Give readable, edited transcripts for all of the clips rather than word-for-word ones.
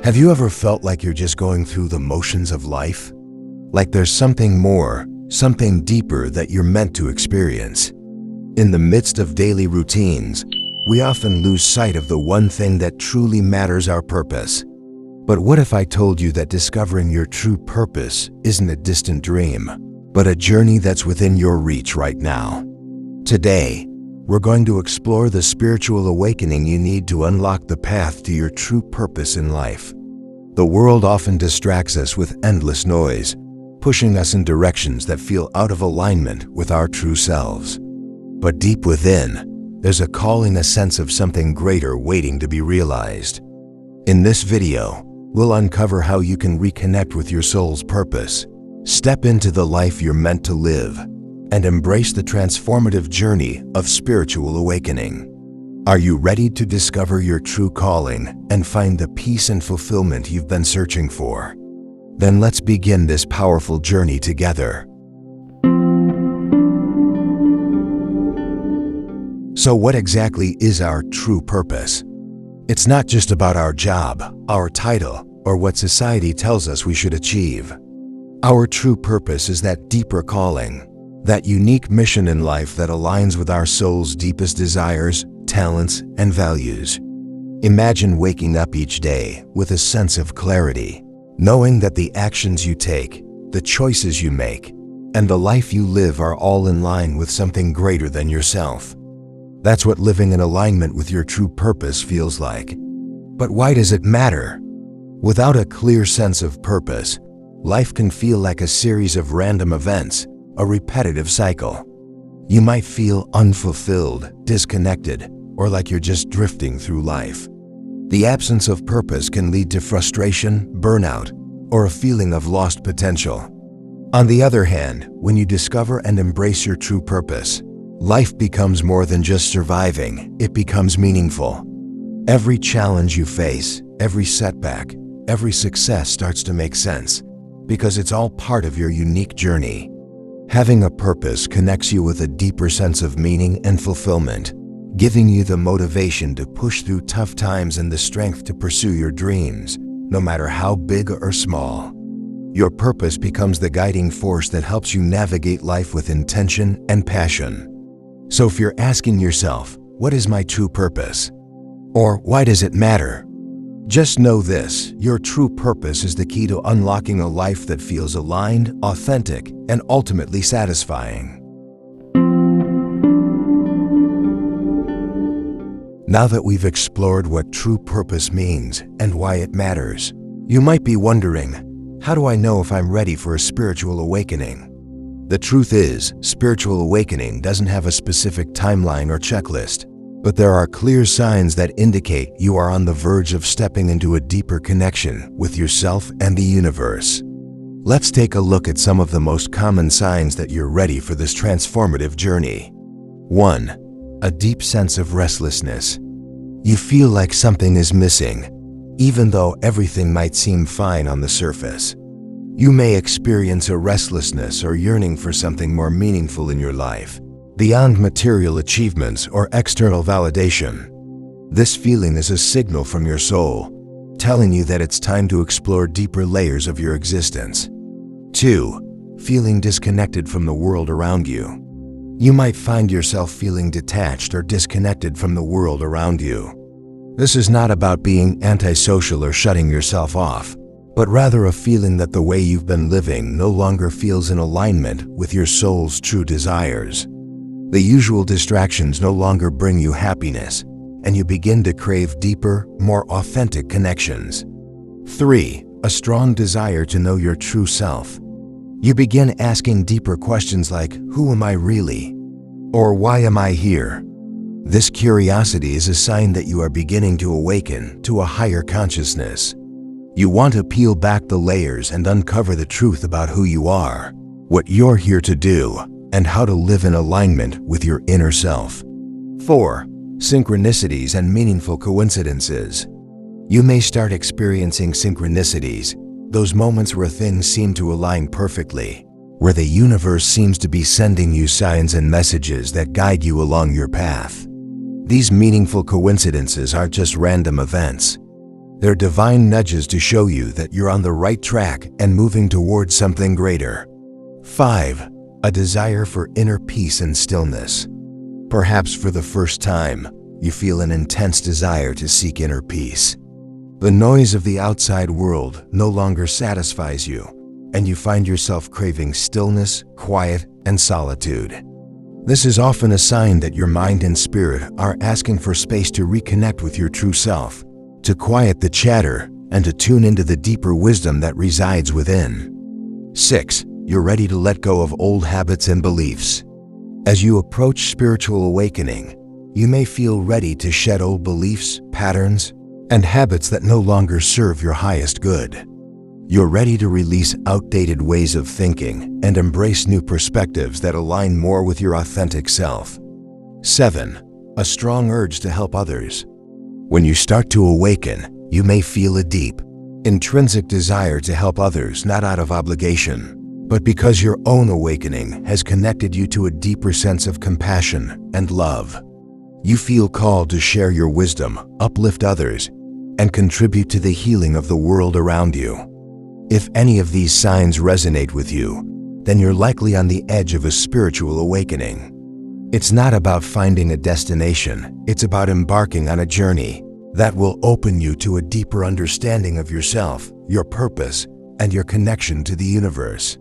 Have you ever felt like you're just going through the motions of life? Like there's something more, something deeper that you're meant to experience? In the midst of daily routines, we often lose sight of the one thing that truly matters: our purpose. But what if I told you that discovering your true purpose isn't a distant dream, but a journey that's within your reach right now? Today, we're going to explore the spiritual awakening you need to unlock the path to your true purpose in life. The world often distracts us with endless noise, pushing us in directions that feel out of alignment with our true selves. But deep within, there's a calling, a sense of something greater waiting to be realized. In this video, we'll uncover how you can reconnect with your soul's purpose, step into the life you're meant to live, and embrace the transformative journey of spiritual awakening. Are you ready to discover your true calling and find the peace and fulfillment you've been searching for? Then let's begin this powerful journey together. So what exactly is our true purpose? It's not just about our job, our title, or what society tells us we should achieve. Our true purpose is that deeper calling, that unique mission in life that aligns with our soul's deepest desires, talents, and values. Imagine waking up each day with a sense of clarity, knowing that the actions you take, the choices you make, and the life you live are all in line with something greater than yourself. That's what living in alignment with your true purpose feels like. But why does it matter? Without a clear sense of purpose, life can feel like a series of random events, a repetitive cycle. You might feel unfulfilled, disconnected, or like you're just drifting through life. The absence of purpose can lead to frustration, burnout, or a feeling of lost potential. On the other hand, when you discover and embrace your true purpose, life becomes more than just surviving, it becomes meaningful. Every challenge you face, every setback, every success starts to make sense, because it's all part of your unique journey. Having a purpose connects you with a deeper sense of meaning and fulfillment, giving you the motivation to push through tough times and the strength to pursue your dreams, no matter how big or small. Your purpose becomes the guiding force that helps you navigate life with intention and passion. So if you're asking yourself, what is my true purpose? Or why does it matter? Just know this: your true purpose is the key to unlocking a life that feels aligned, authentic, and ultimately satisfying. Now that we've explored what true purpose means and why it matters, you might be wondering, how do I know if I'm ready for a spiritual awakening? The truth is, spiritual awakening doesn't have a specific timeline or checklist, but there are clear signs that indicate you are on the verge of stepping into a deeper connection with yourself and the universe. Let's take a look at some of the most common signs that you're ready for this transformative journey. 1. A deep sense of restlessness. You feel like something is missing, even though everything might seem fine on the surface. You may experience a restlessness or yearning for something more meaningful in your life, beyond material achievements or external validation. This feeling is a signal from your soul, telling you that it's time to explore deeper layers of your existence. 2. Feeling disconnected from the world around you. You might find yourself feeling detached or disconnected from the world around you. This is not about being antisocial or shutting yourself off, but rather a feeling that the way you've been living no longer feels in alignment with your soul's true desires. The usual distractions no longer bring you happiness, and you begin to crave deeper, more authentic connections. 3. A strong desire to know your true self. You begin asking deeper questions like, who am I really? Or why am I here? This curiosity is a sign that you are beginning to awaken to a higher consciousness. You want to peel back the layers and uncover the truth about who you are, what you're here to do, and how to live in alignment with your inner self. 4. Synchronicities and meaningful coincidences. You may start experiencing synchronicities, those moments where things seem to align perfectly, where the universe seems to be sending you signs and messages that guide you along your path. These meaningful coincidences aren't just random events. They're divine nudges to show you that you're on the right track and moving towards something greater. 5. A desire for inner peace and stillness. Perhaps for the first time, you feel an intense desire to seek inner peace. The noise of the outside world no longer satisfies you, and you find yourself craving stillness, quiet, and solitude. This is often a sign that your mind and spirit are asking for space to reconnect with your true self, to quiet the chatter, and to tune into the deeper wisdom that resides within. 6. You're ready to let go of old habits and beliefs. As you approach spiritual awakening, you may feel ready to shed old beliefs, patterns, and habits that no longer serve your highest good. You're ready to release outdated ways of thinking and embrace new perspectives that align more with your authentic self. 7. A strong urge to help others. When you start to awaken, you may feel a deep, intrinsic desire to help others, not out of obligation, but because your own awakening has connected you to a deeper sense of compassion and love. You feel called to share your wisdom, uplift others, and contribute to the healing of the world around you. If any of these signs resonate with you, then you're likely on the edge of a spiritual awakening. It's not about finding a destination, it's about embarking on a journey that will open you to a deeper understanding of yourself, your purpose, and your connection to the universe.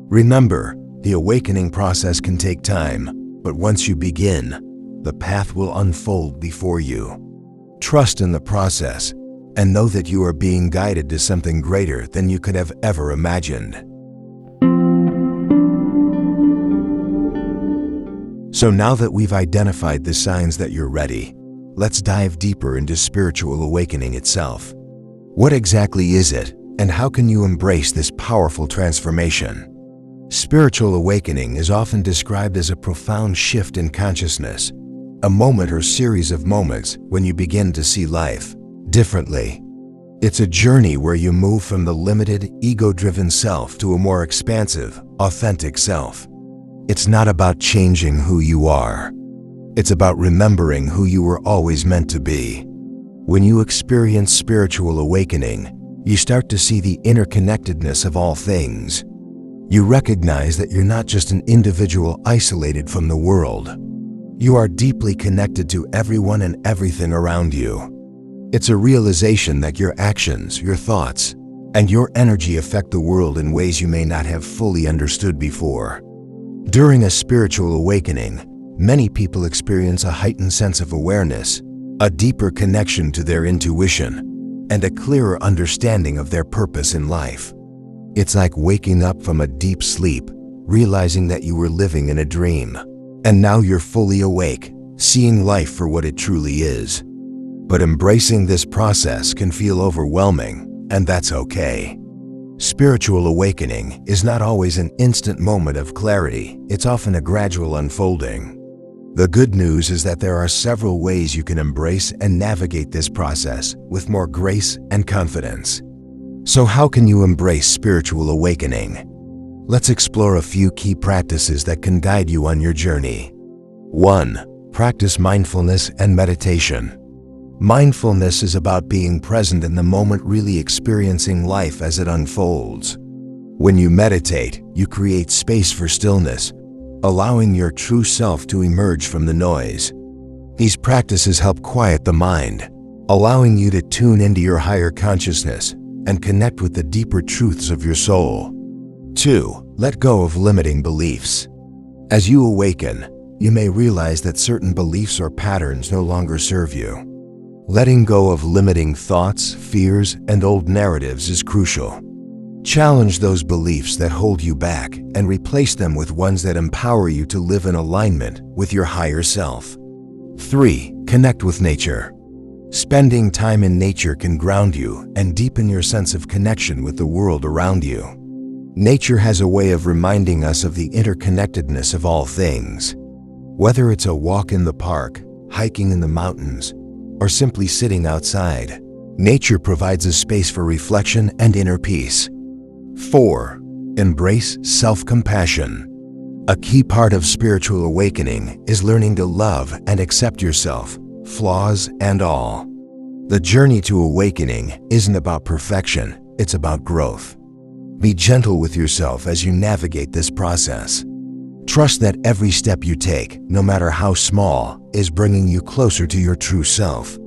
Remember, the awakening process can take time, but once you begin, the path will unfold before you. Trust in the process, and know that you are being guided to something greater than you could have ever imagined. So now that we've identified the signs that you're ready, let's dive deeper into spiritual awakening itself. What exactly is it, and how can you embrace this powerful transformation? Spiritual awakening is often described as a profound shift in consciousness, a moment or series of moments when you begin to see life differently. It's a journey where you move from the limited, ego-driven self to a more expansive, authentic self. It's not about changing who you are. It's about remembering who you were always meant to be. When you experience spiritual awakening, you start to see the interconnectedness of all things. You recognize that you're not just an individual isolated from the world. You are deeply connected to everyone and everything around you. It's a realization that your actions, your thoughts, and your energy affect the world in ways you may not have fully understood before. During a spiritual awakening, many people experience a heightened sense of awareness, a deeper connection to their intuition, and a clearer understanding of their purpose in life. It's like waking up from a deep sleep, realizing that you were living in a dream, and now you're fully awake, seeing life for what it truly is. But embracing this process can feel overwhelming, and that's okay. Spiritual awakening is not always an instant moment of clarity, it's often a gradual unfolding. The good news is that there are several ways you can embrace and navigate this process with more grace and confidence. So how can you embrace spiritual awakening? Let's explore a few key practices that can guide you on your journey. 1. Practice mindfulness and meditation. Mindfulness is about being present in the moment, really experiencing life as it unfolds. When you meditate, you create space for stillness, allowing your true self to emerge from the noise. These practices help quiet the mind, allowing you to tune into your higher consciousness and connect with the deeper truths of your soul. 2. Let go of limiting beliefs. As you awaken, you may realize that certain beliefs or patterns no longer serve you. Letting go of limiting thoughts, fears, and old narratives is crucial. Challenge those beliefs that hold you back and replace them with ones that empower you to live in alignment with your higher self. 3. Connect with nature. Spending time in nature can ground you and deepen your sense of connection with the world around you. Nature has a way of reminding us of the interconnectedness of all things. Whether it's a walk in the park, hiking in the mountains, or simply sitting outside, nature provides a space for reflection and inner peace. 4. Embrace self-compassion. A key part of spiritual awakening is learning to love and accept yourself, flaws and all. The journey to awakening isn't about perfection, it's about growth. Be gentle with yourself as you navigate this process. Trust that every step you take, no matter how small, is bringing you closer to your true self.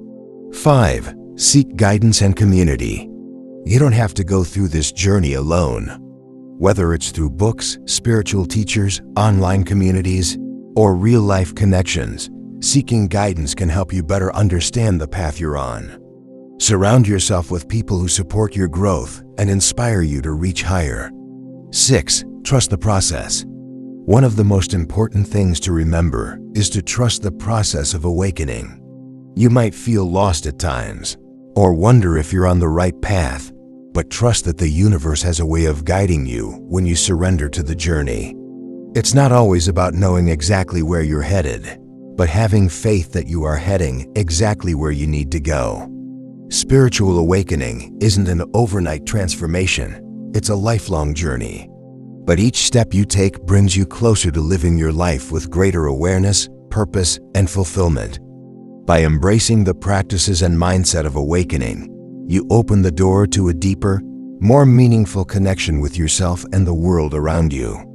5. Seek guidance and community. You don't have to go through this journey alone. Whether it's through books, spiritual teachers, online communities, or real-life connections, seeking guidance can help you better understand the path you're on. Surround yourself with people who support your growth and inspire you to reach higher. 6. Trust the process. One of the most important things to remember is to trust the process of awakening. You might feel lost at times, or wonder if you're on the right path, but trust that the universe has a way of guiding you when you surrender to the journey. It's not always about knowing exactly where you're headed, but having faith that you are heading exactly where you need to go. Spiritual awakening isn't an overnight transformation, it's a lifelong journey. But each step you take brings you closer to living your life with greater awareness, purpose, and fulfillment. By embracing the practices and mindset of awakening, you open the door to a deeper, more meaningful connection with yourself and the world around you.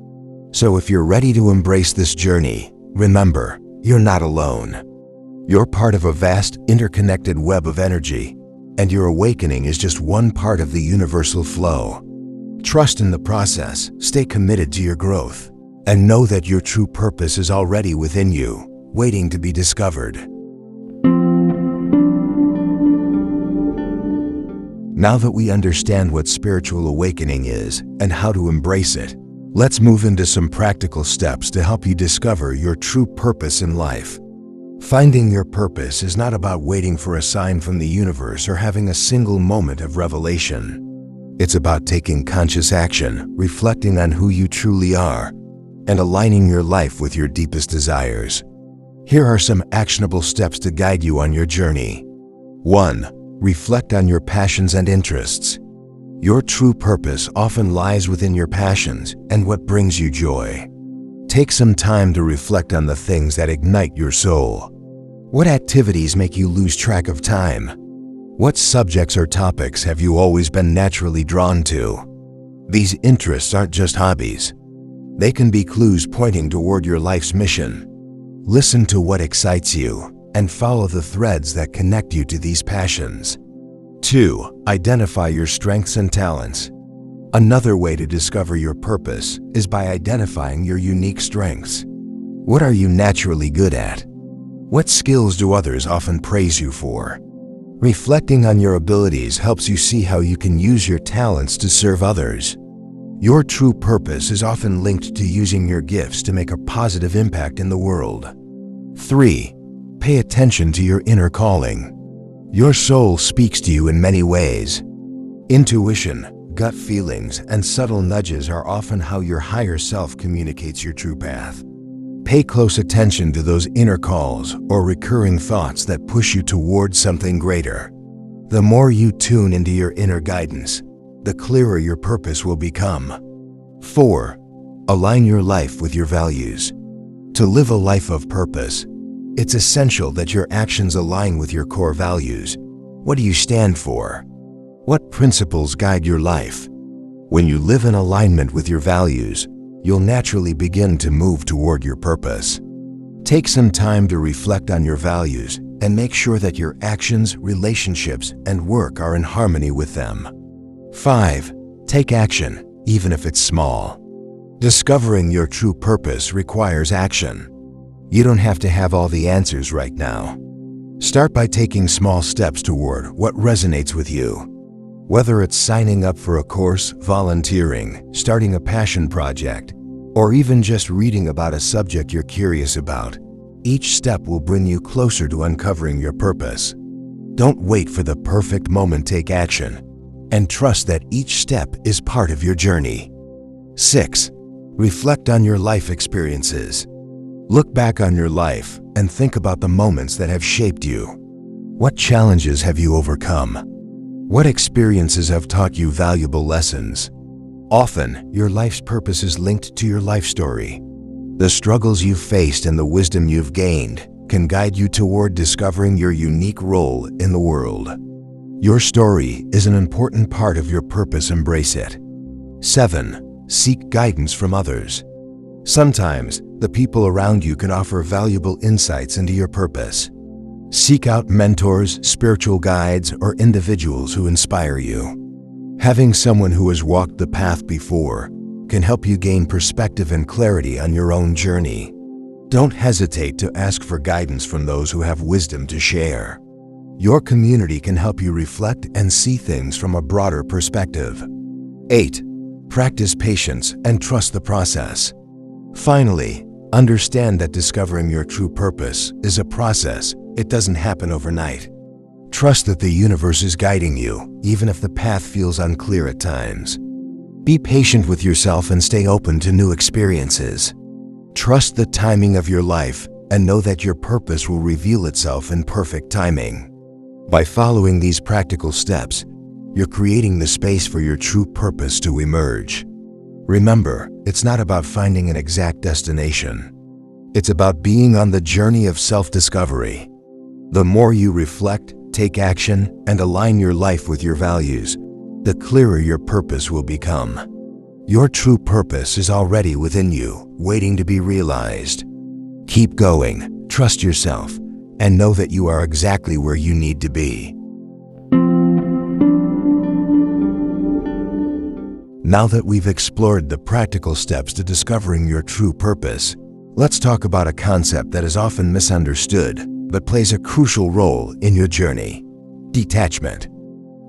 So if you're ready to embrace this journey, remember, you're not alone. You're part of a vast, interconnected web of energy, and your awakening is just one part of the universal flow. Trust in the process, stay committed to your growth, and know that your true purpose is already within you, waiting to be discovered. Now that we understand what spiritual awakening is and how to embrace it, let's move into some practical steps to help you discover your true purpose in life. Finding your purpose is not about waiting for a sign from the universe or having a single moment of revelation. It's about taking conscious action, reflecting on who you truly are, and aligning your life with your deepest desires. Here are some actionable steps to guide you on your journey. 1. Reflect on your passions and interests. Your true purpose often lies within your passions and what brings you joy. Take some time to reflect on the things that ignite your soul. What activities make you lose track of time? What subjects or topics have you always been naturally drawn to? These interests aren't just hobbies. They can be clues pointing toward your life's mission. Listen to what excites you and follow the threads that connect you to these passions. 2. Identify your strengths and talents. Another way to discover your purpose is by identifying your unique strengths. What are you naturally good at? What skills do others often praise you for? Reflecting on your abilities helps you see how you can use your talents to serve others. Your true purpose is often linked to using your gifts to make a positive impact in the world. 3. Pay attention to your inner calling. Your soul speaks to you in many ways. Intuition, gut feelings, and subtle nudges are often how your higher self communicates your true path. Pay close attention to those inner calls or recurring thoughts that push you toward something greater. The more you tune into your inner guidance, the clearer your purpose will become. 4. Align your life with your values. To live a life of purpose, it's essential that your actions align with your core values. What do you stand for? What principles guide your life? When you live in alignment with your values, you'll naturally begin to move toward your purpose. Take some time to reflect on your values and make sure that your actions, relationships, and work are in harmony with them. 5. Take action, even if it's small. Discovering your true purpose requires action. You don't have to have all the answers right now. Start by taking small steps toward what resonates with you. Whether it's signing up for a course, volunteering, starting a passion project, or even just reading about a subject you're curious about, each step will bring you closer to uncovering your purpose. Don't wait for the perfect moment, take action, and trust that each step is part of your journey. 6. Reflect on your life experiences. Look back on your life and think about the moments that have shaped you. What challenges have you overcome? What experiences have taught you valuable lessons? Often, your life's purpose is linked to your life story. The struggles you've faced and the wisdom you've gained can guide you toward discovering your unique role in the world. Your story is an important part of your purpose. Embrace it. 7. Seek guidance from others. Sometimes, the people around you can offer valuable insights into your purpose. Seek out mentors, spiritual guides, or individuals who inspire you. Having someone who has walked the path before can help you gain perspective and clarity on your own journey. Don't hesitate to ask for guidance from those who have wisdom to share. Your community can help you reflect and see things from a broader perspective. 8. Practice patience and trust the process. Finally, understand that discovering your true purpose is a process. It doesn't happen overnight. Trust that the universe is guiding you, even if the path feels unclear at times. Be patient with yourself and stay open to new experiences. Trust the timing of your life and know that your purpose will reveal itself in perfect timing. By following these practical steps, you're creating the space for your true purpose to emerge. Remember, it's not about finding an exact destination. It's about being on the journey of self-discovery. The more you reflect, take action, and align your life with your values, the clearer your purpose will become. Your true purpose is already within you, waiting to be realized. Keep going, trust yourself, and know that you are exactly where you need to be. Now that we've explored the practical steps to discovering your true purpose, let's talk about a concept that is often misunderstood but plays a crucial role in your journey: detachment.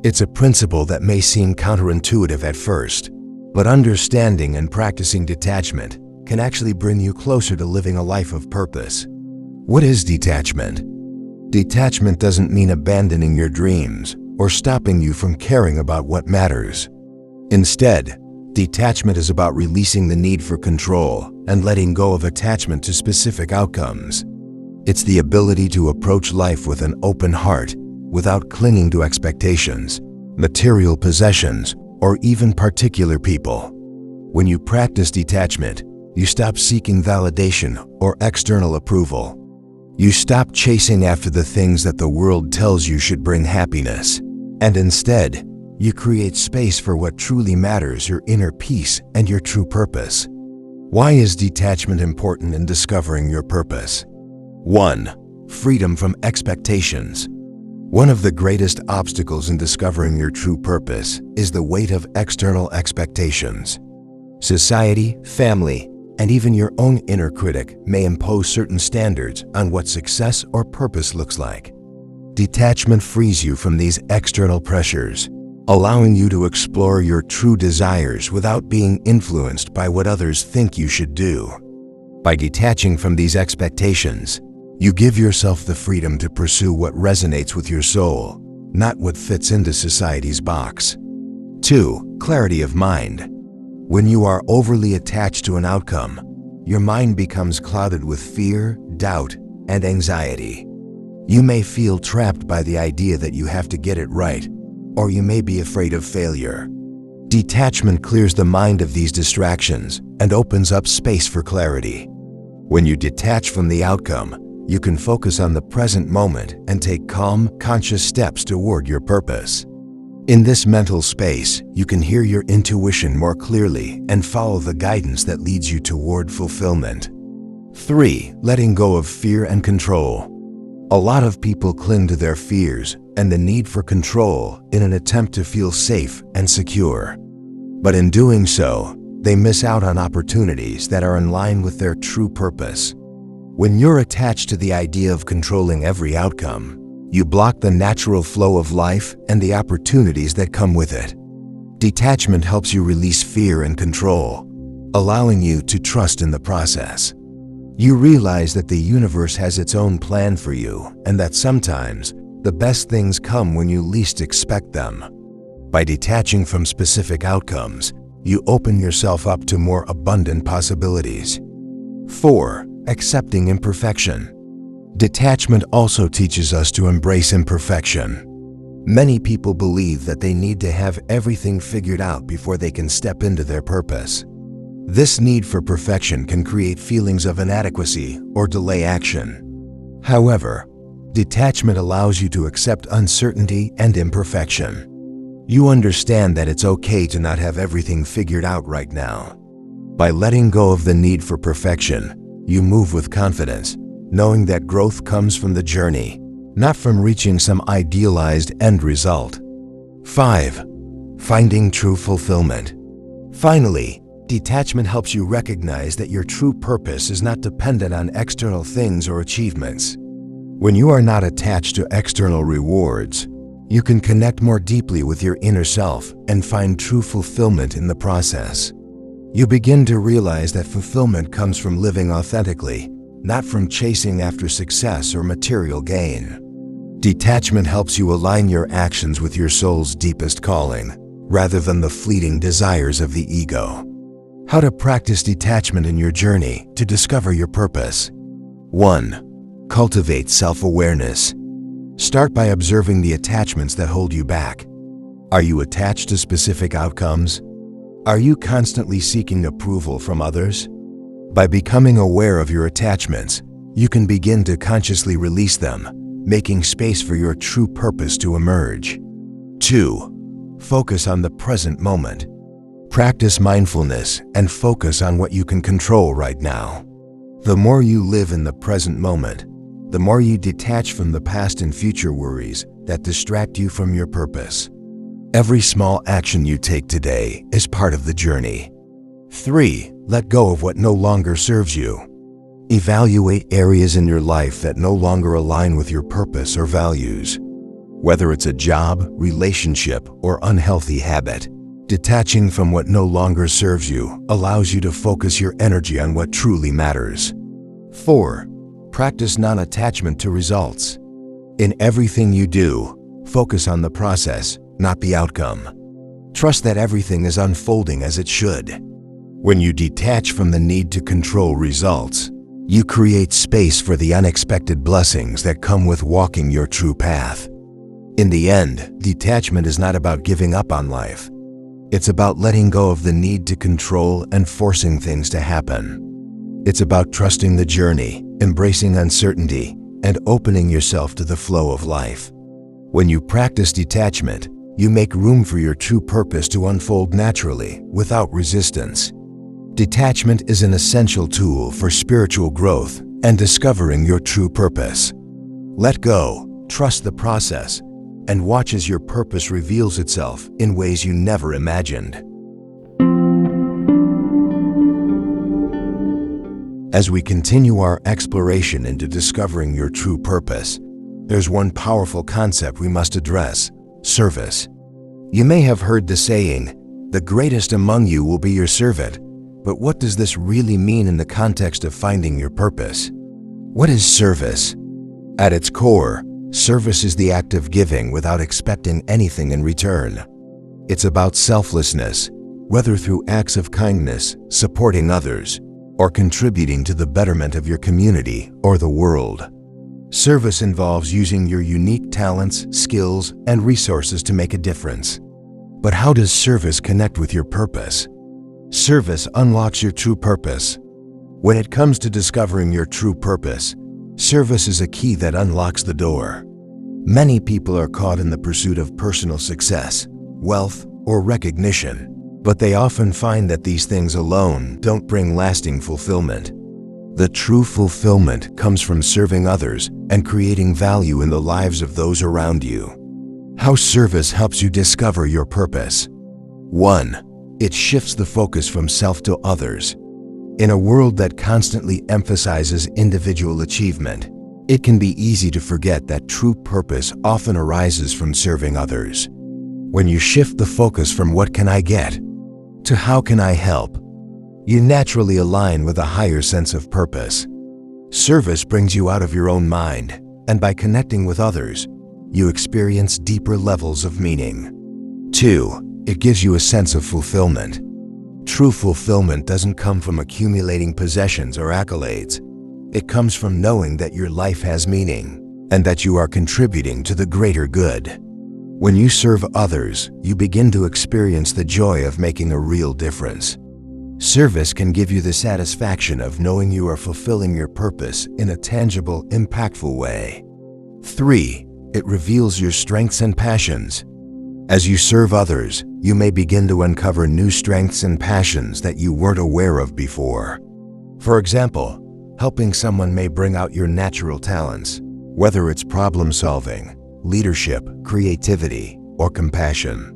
It's a principle that may seem counterintuitive at first, but understanding and practicing detachment can actually bring you closer to living a life of purpose. What is detachment? Detachment doesn't mean abandoning your dreams or stopping you from caring about what matters. Instead, detachment is about releasing the need for control and letting go of attachment to specific outcomes. It's the ability to approach life with an open heart without clinging to expectations, material possessions, or even particular people. When you practice detachment, you stop seeking validation or external approval. You stop chasing after the things that the world tells you should bring happiness, and instead, you create space for what truly matters: your inner peace and your true purpose. Why is detachment important in discovering your purpose? 1. Freedom from expectations. One of the greatest obstacles in discovering your true purpose is the weight of external expectations. Society, family, and even your own inner critic may impose certain standards on what success or purpose looks like. Detachment frees you from these external pressures, allowing you to explore your true desires without being influenced by what others think you should do. By detaching from these expectations, you give yourself the freedom to pursue what resonates with your soul, not what fits into society's box. 2. Clarity of mind. When you are overly attached to an outcome, your mind becomes clouded with fear, doubt, and anxiety. You may feel trapped by the idea that you have to get it right, or you may be afraid of failure. Detachment clears the mind of these distractions and opens up space for clarity. When you detach from the outcome, you can focus on the present moment and take calm, conscious steps toward your purpose. In this mental space, you can hear your intuition more clearly and follow the guidance that leads you toward fulfillment. 3. Letting go of fear and control. A lot of people cling to their fears and the need for control in an attempt to feel safe and secure. But in doing so, they miss out on opportunities that are in line with their true purpose. When you're attached to the idea of controlling every outcome, you block the natural flow of life and the opportunities that come with it. Detachment helps you release fear and control, allowing you to trust in the process. You realize that the universe has its own plan for you and that sometimes the best things come when you least expect them. By detaching from specific outcomes, you open yourself up to more abundant possibilities. 4. Accepting imperfection. Detachment also teaches us to embrace imperfection. Many people believe that they need to have everything figured out before they can step into their purpose. This need for perfection can create feelings of inadequacy or delay action. However, detachment allows you to accept uncertainty and imperfection. You understand that it's okay to not have everything figured out right now. By letting go of the need for perfection, you move with confidence, knowing that growth comes from the journey, not from reaching some idealized end result. 5. Finding true fulfillment. Finally, detachment helps you recognize that your true purpose is not dependent on external things or achievements. When you are not attached to external rewards, you can connect more deeply with your inner self and find true fulfillment in the process. You begin to realize that fulfillment comes from living authentically, not from chasing after success or material gain. Detachment helps you align your actions with your soul's deepest calling, rather than the fleeting desires of the ego. How to practice detachment in your journey to discover your purpose. 1. Cultivate self-awareness. Start by observing the attachments that hold you back. Are you attached to specific outcomes? Are you constantly seeking approval from others? By becoming aware of your attachments, you can begin to consciously release them, making space for your true purpose to emerge. 2. Focus on the present moment. Practice mindfulness and focus on what you can control right now. The more you live in the present moment, the more you detach from the past and future worries that distract you from your purpose. Every small action you take today is part of the journey. 3. Let go of what no longer serves you. Evaluate areas in your life that no longer align with your purpose or values. Whether it's a job, relationship, or unhealthy habit, detaching from what no longer serves you allows you to focus your energy on what truly matters. 4. Practice non-attachment to results. In everything you do, focus on the process, not the outcome. Trust that everything is unfolding as it should. When you detach from the need to control results, you create space for the unexpected blessings that come with walking your true path. In the end, detachment is not about giving up on life. It's about letting go of the need to control and forcing things to happen. It's about trusting the journey, embracing uncertainty, and opening yourself to the flow of life. When you practice detachment, you make room for your true purpose to unfold naturally, without resistance. Detachment is an essential tool for spiritual growth and discovering your true purpose. Let go, trust the process, and watch as your purpose reveals itself in ways you never imagined. As we continue our exploration into discovering your true purpose, there's one powerful concept we must address: service. You may have heard the saying, "The greatest among you will be your servant," but what does this really mean in the context of finding your purpose? What is service? At its core, service is the act of giving without expecting anything in return. It's about selflessness, whether through acts of kindness, supporting others, or contributing to the betterment of your community or the world. Service involves using your unique talents, skills, and resources to make a difference. But how does service connect with your purpose? Service unlocks your true purpose. When it comes to discovering your true purpose, service is a key that unlocks the door. Many people are caught in the pursuit of personal success, wealth, or recognition, but they often find that these things alone don't bring lasting fulfillment. The true fulfillment comes from serving others and creating value in the lives of those around you. How service helps you discover your purpose. 1. It shifts the focus from self to others. In a world that constantly emphasizes individual achievement, it can be easy to forget that true purpose often arises from serving others. When you shift the focus from "what can I get" to "how can I help," you naturally align with a higher sense of purpose. Service brings you out of your own mind, and by connecting with others, you experience deeper levels of meaning. 2. It gives you a sense of fulfillment. True fulfillment doesn't come from accumulating possessions or accolades. It comes from knowing that your life has meaning, and that you are contributing to the greater good. When you serve others, you begin to experience the joy of making a real difference. Service can give you the satisfaction of knowing you are fulfilling your purpose in a tangible, impactful way. 3. It reveals your strengths and passions. As you serve others, you may begin to uncover new strengths and passions that you weren't aware of before. For example, helping someone may bring out your natural talents, whether it's problem solving, leadership, creativity, or compassion.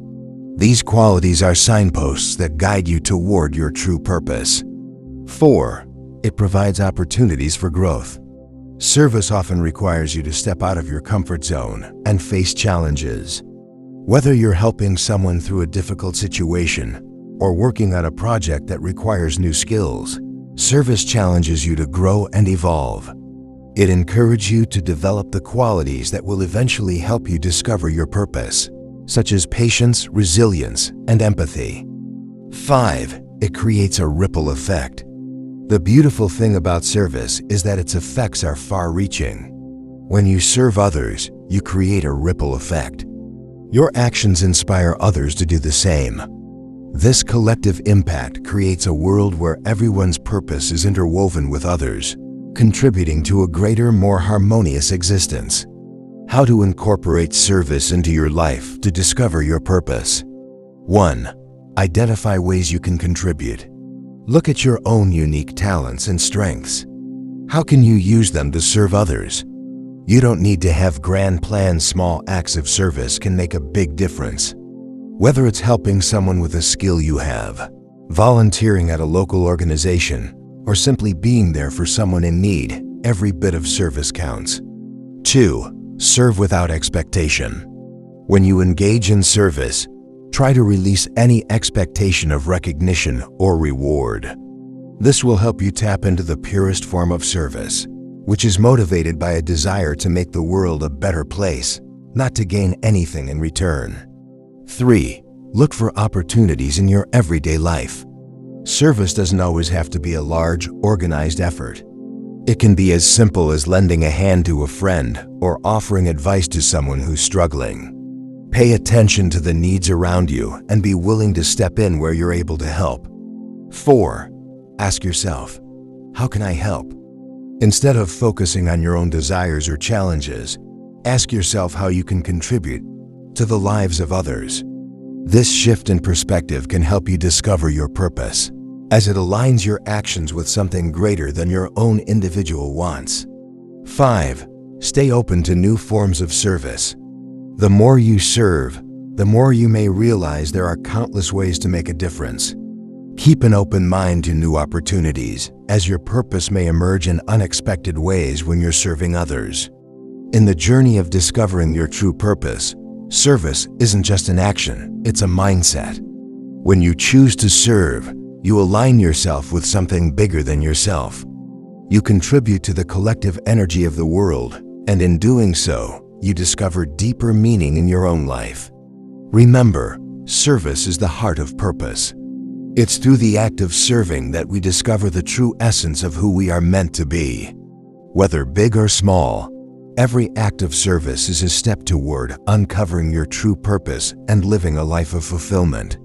These qualities are signposts that guide you toward your true purpose. 4. It provides opportunities for growth. Service often requires you to step out of your comfort zone and face challenges. Whether you're helping someone through a difficult situation or working on a project that requires new skills, service challenges you to grow and evolve. It encourages you to develop the qualities that will eventually help you discover your purpose, such as patience, resilience, and empathy. 5. It creates a ripple effect. The beautiful thing about service is that its effects are far-reaching. When you serve others, you create a ripple effect. Your actions inspire others to do the same. This collective impact creates a world where everyone's purpose is interwoven with others, contributing to a greater, more harmonious existence. How to incorporate service into your life to discover your purpose. 1. Identify ways you can contribute. Look at your own unique talents and strengths. How can you use them to serve others? You don't need to have grand plans. Small acts of service can make a big difference. Whether it's helping someone with a skill you have, volunteering at a local organization, or simply being there for someone in need, every bit of service counts. 2. Serve without expectation. When you engage in service, try to release any expectation of recognition or reward. This will help you tap into the purest form of service, which is motivated by a desire to make the world a better place, not to gain anything in return. 3. Look for opportunities in your everyday life. Service doesn't always have to be a large, organized effort. It can be as simple as lending a hand to a friend or offering advice to someone who's struggling. Pay attention to the needs around you and be willing to step in where you're able to help. 4. Ask yourself, how can I help? Instead of focusing on your own desires or challenges, ask yourself how you can contribute to the lives of others. This shift in perspective can help you discover your purpose, as it aligns your actions with something greater than your own individual wants. 5. Stay open to new forms of service. The more you serve, the more you may realize there are countless ways to make a difference. Keep an open mind to new opportunities, as your purpose may emerge in unexpected ways when you're serving others. In the journey of discovering your true purpose, service isn't just an action, it's a mindset. When you choose to serve, you align yourself with something bigger than yourself. You contribute to the collective energy of the world, and in doing so, you discover deeper meaning in your own life. Remember, service is the heart of purpose. It's through the act of serving that we discover the true essence of who we are meant to be. Whether big or small, every act of service is a step toward uncovering your true purpose and living a life of fulfillment.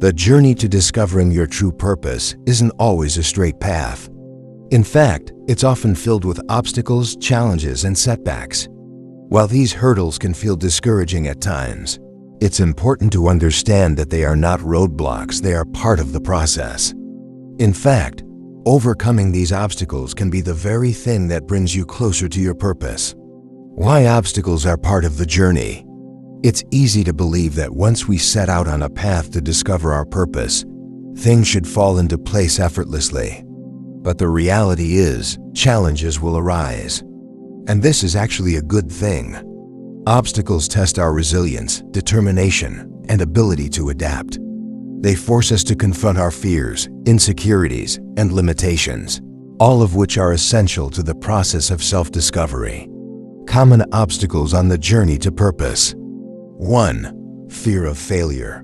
The journey to discovering your true purpose isn't always a straight path. In fact, it's often filled with obstacles, challenges, and setbacks. While these hurdles can feel discouraging at times, it's important to understand that they are not roadblocks, they are part of the process. In fact, overcoming these obstacles can be the very thing that brings you closer to your purpose. Why obstacles are part of the journey? It's easy to believe that once we set out on a path to discover our purpose, things should fall into place effortlessly. But the reality is, challenges will arise. And this is actually a good thing. Obstacles test our resilience, determination, and ability to adapt. They force us to confront our fears, insecurities, and limitations, all of which are essential to the process of self-discovery. Common obstacles on the journey to purpose. 1. Fear of failure.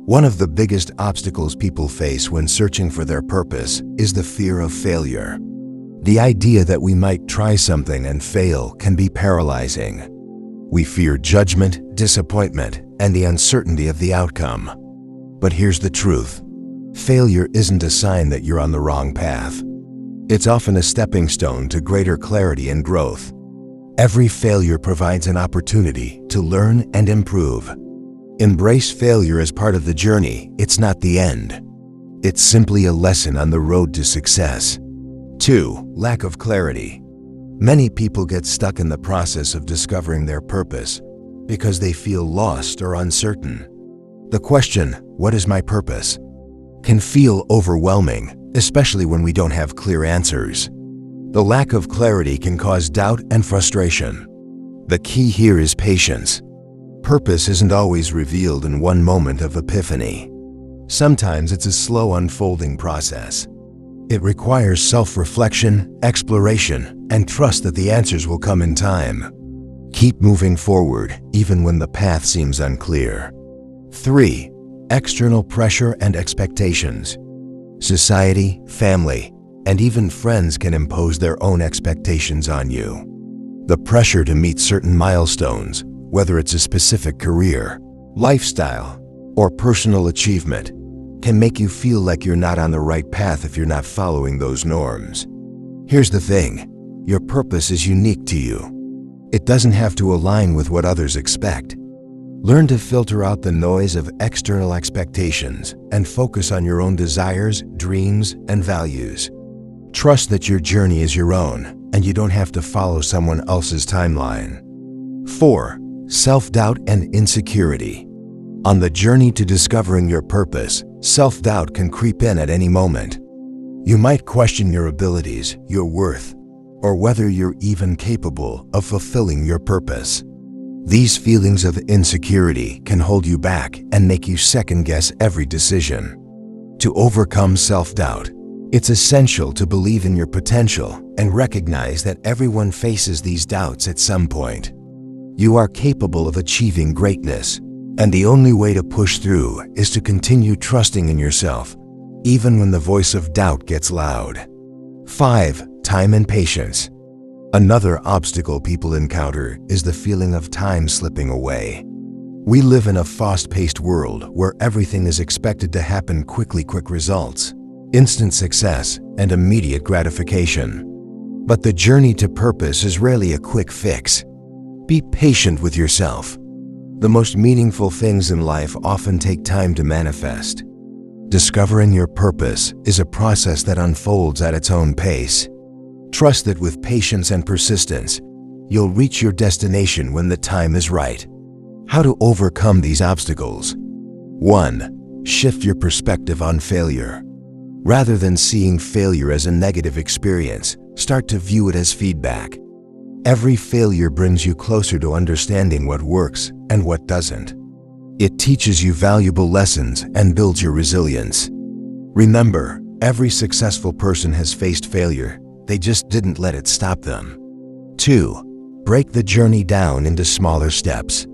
One of the biggest obstacles people face when searching for their purpose is the fear of failure. The idea that we might try something and fail can be paralyzing. We fear judgment, disappointment, and the uncertainty of the outcome. But here's the truth. Failure isn't a sign that you're on the wrong path. It's often a stepping stone to greater clarity and growth. Every failure provides an opportunity to learn and improve. Embrace failure as part of the journey. It's not the end. It's simply a lesson on the road to success. 2. Lack of clarity. Many people get stuck in the process of discovering their purpose because they feel lost or uncertain. The question, "What is my purpose?" can feel overwhelming, especially when we don't have clear answers. The lack of clarity can cause doubt and frustration. The key here is patience. Purpose isn't always revealed in one moment of epiphany. Sometimes it's a slow unfolding process. It requires self-reflection, exploration, and trust that the answers will come in time. Keep moving forward, even when the path seems unclear. 3. External pressure and expectations. Society, family, and even friends can impose their own expectations on you. The pressure to meet certain milestones, whether it's a specific career, lifestyle, or personal achievement, can make you feel like you're not on the right path if you're not following those norms. Here's the thing, your purpose is unique to you. It doesn't have to align with what others expect. Learn to filter out the noise of external expectations and focus on your own desires, dreams, and values. Trust that your journey is your own, and you don't have to follow someone else's timeline. 4. Self-doubt and insecurity. On the journey to discovering your purpose, self-doubt can creep in at any moment. You might question your abilities, your worth, or whether you're even capable of fulfilling your purpose. These feelings of insecurity can hold you back and make you second-guess every decision. To overcome self-doubt, it's essential to believe in your potential and recognize that everyone faces these doubts at some point. You are capable of achieving greatness, and the only way to push through is to continue trusting in yourself, even when the voice of doubt gets loud. 5. Time and patience. Another obstacle people encounter is the feeling of time slipping away. We live in a fast-paced world where everything is expected to happen quickly. Quick results, instant success, and immediate gratification. But the journey to purpose is rarely a quick fix. Be patient with yourself. The most meaningful things in life often take time to manifest. Discovering your purpose is a process that unfolds at its own pace. Trust that with patience and persistence, you'll reach your destination when the time is right. How to overcome these obstacles? 1. Shift your perspective on failure. Rather than seeing failure as a negative experience, start to view it as feedback. Every failure brings you closer to understanding what works and what doesn't. It teaches you valuable lessons and builds your resilience. Remember, every successful person has faced failure. They just didn't let it stop them. 2. Break the journey down into smaller steps.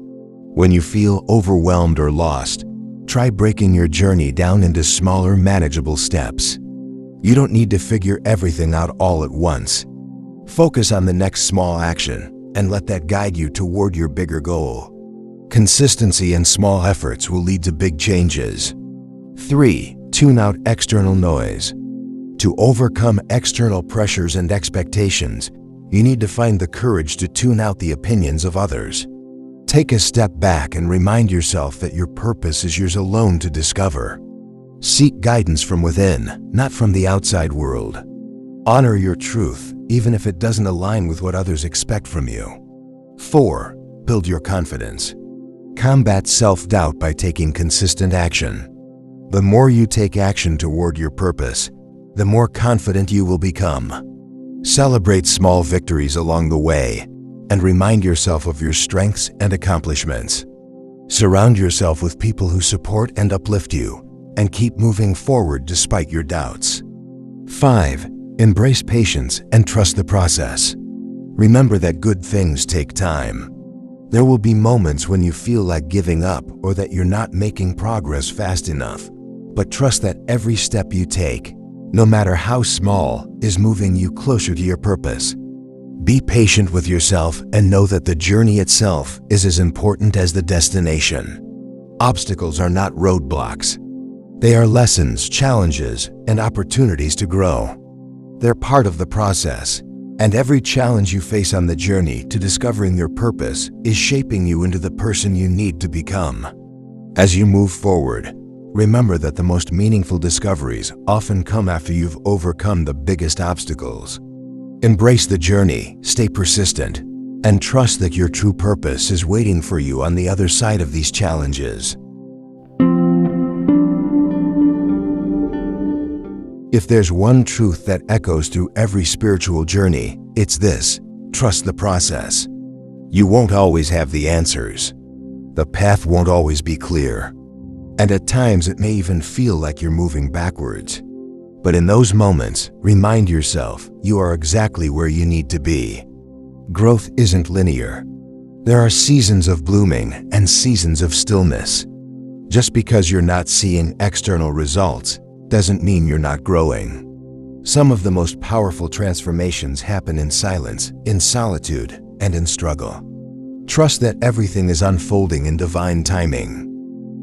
When you feel overwhelmed or lost, try breaking your journey down into smaller, manageable steps. You don't need to figure everything out all at once. Focus on the next small action and let that guide you toward your bigger goal. Consistency and small efforts will lead to big changes. 3. Tune out external noise. To overcome external pressures and expectations, you need to find the courage to tune out the opinions of others. Take a step back and remind yourself that your purpose is yours alone to discover. Seek guidance from within, not from the outside world. Honor your truth, even if it doesn't align with what others expect from you. 4. Build your confidence. Combat self-doubt by taking consistent action. The more you take action toward your purpose, the more confident you will become. Celebrate small victories along the way and remind yourself of your strengths and accomplishments. Surround yourself with people who support and uplift you, and keep moving forward despite your doubts. 5. Embrace patience and trust the process. Remember that good things take time. There will be moments when you feel like giving up or that you're not making progress fast enough, but trust that every step you take, no matter how small, is moving you closer to your purpose. Be patient with yourself and know that the journey itself is as important as the destination. Obstacles are not roadblocks. They are lessons, challenges, and opportunities to grow. They're part of the process, and every challenge you face on the journey to discovering your purpose is shaping you into the person you need to become. As you move forward, remember that the most meaningful discoveries often come after you've overcome the biggest obstacles. Embrace the journey, stay persistent, and trust that your true purpose is waiting for you on the other side of these challenges. If there's one truth that echoes through every spiritual journey, it's this: trust the process. You won't always have the answers. The path won't always be clear. And at times it may even feel like you're moving backwards. But in those moments, remind yourself you are exactly where you need to be. Growth isn't linear. There are seasons of blooming and seasons of stillness. Just because you're not seeing external results doesn't mean you're not growing. Some of the most powerful transformations happen in silence, in solitude, and in struggle. Trust that everything is unfolding in divine timing.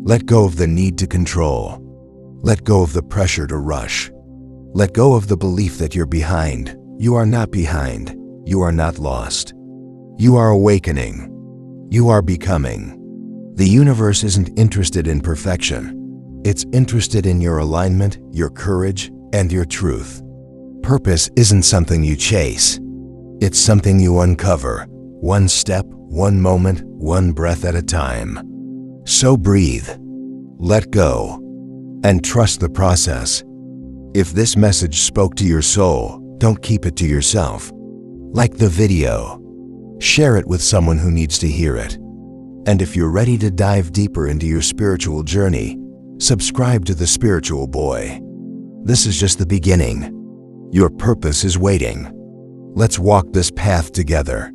Let go of the need to control. Let go of the pressure to rush. Let go of the belief that you're behind. You are not behind. You are not lost. You are awakening. You are becoming. The universe isn't interested in perfection. It's interested in your alignment, your courage, and your truth. Purpose isn't something you chase. It's something you uncover, one step, one moment, one breath at a time. So breathe, let go, and trust the process. If this message spoke to your soul, don't keep it to yourself. Like the video. Share it with someone who needs to hear it. And if you're ready to dive deeper into your spiritual journey, subscribe to The Spiritual Boy. This is just the beginning. Your purpose is waiting. Let's walk this path together.